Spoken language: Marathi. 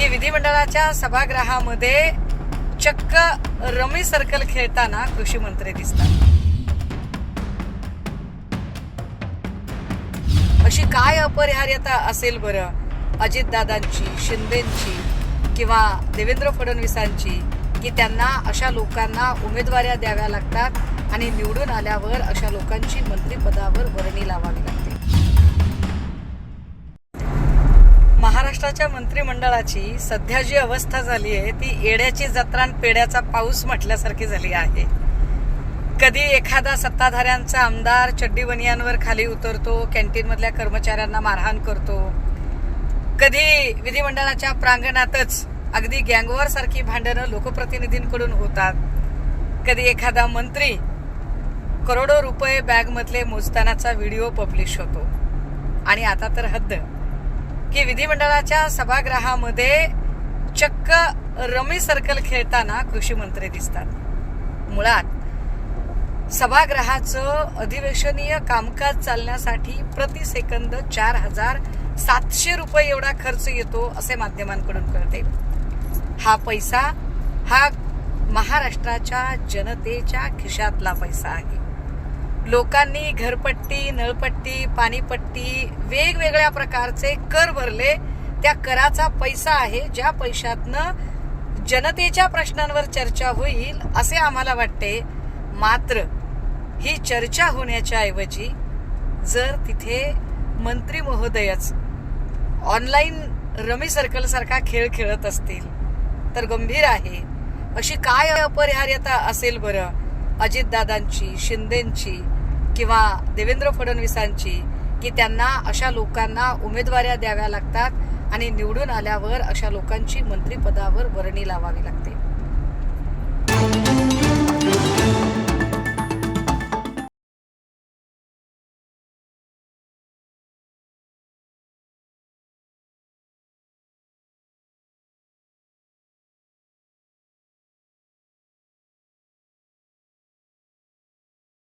की विधिमंडळाच्या सभागृहामध्ये चक्क रमी सर्कल खेळताना कृषी मंत्री दिसतात। अशी काय अपरिहार्यता असेल बरं अजितदादांची, शिंदेंची किंवा देवेंद्र फडणवीसांची की त्यांना अशा लोकांना उमेदवाऱ्या द्याव्या लागतात आणि निवडून आल्यावर अशा लोकांची मंत्रिपदावर वर्णी लावावी लागते। महाराष्ट्राच्या मंत्रिमंडळाची सध्या जी अवस्था झाली आहे ती येड्याची जत्रा आणि पेड्याचा पाऊस म्हटल्यासारखी झाली आहे। कधी एखादा सत्ताधाऱ्यांचा आमदार चड्डी बनियांवर खाली उतरतो, कॅन्टीनमधल्या कर्मचाऱ्यांना मारहाण करतो, कधी विधिमंडळाच्या प्रांगणातच अगदी गँगवॉर सारखी भांडणं लोकप्रतिनिधींकडून होतात, कधी एखादा मंत्री करोडो रुपये बॅगमधले मोजतानाचा व्हिडिओ पब्लिश होतो आणि आता तर हद्द की विधिमंडळाच्या सभागृहामध्ये चक्क रमी सर्कल खेळताना कृषी मंत्री दिसतात। मुळात सभागृहाचं अधिवेशनीय कामकाज चालण्यासाठी प्रति सेकंद 4700 रुपये एवढा खर्च येतो असे माध्यमांकडून कळते। हा पैसा हा महाराष्ट्राच्या जनतेच्या खिशातला पैसा आहे। लोकांनी घरपट्टी, नळपट्टी, पाणीपट्टी वेगवेगळ्या प्रकारचे कर भरले, त्या कराचा पैसा आहे ज्या पैशातनं जनतेच्या प्रश्नांवर चर्चा होईल असे आम्हाला वाटते। मात्र ही चर्चा होण्याच्या ऐवजी जर तिथे मंत्री महोदयच ऑनलाईन रमी सर्कल सारखा खेळ खेळत असतील तर गंभीर आहे। अशी काय अपरिहार्यता असेल बरं अजितदादांची, शिंदेंची किंवा देवेंद्र फडणवीसांची की त्यांना अशा लोकांना उमेदवाऱ्या द्याव्या लागतात आणि निवडून आल्यावर अशा लोकांची मंत्रिपदावर वर्णी लावावी लागते।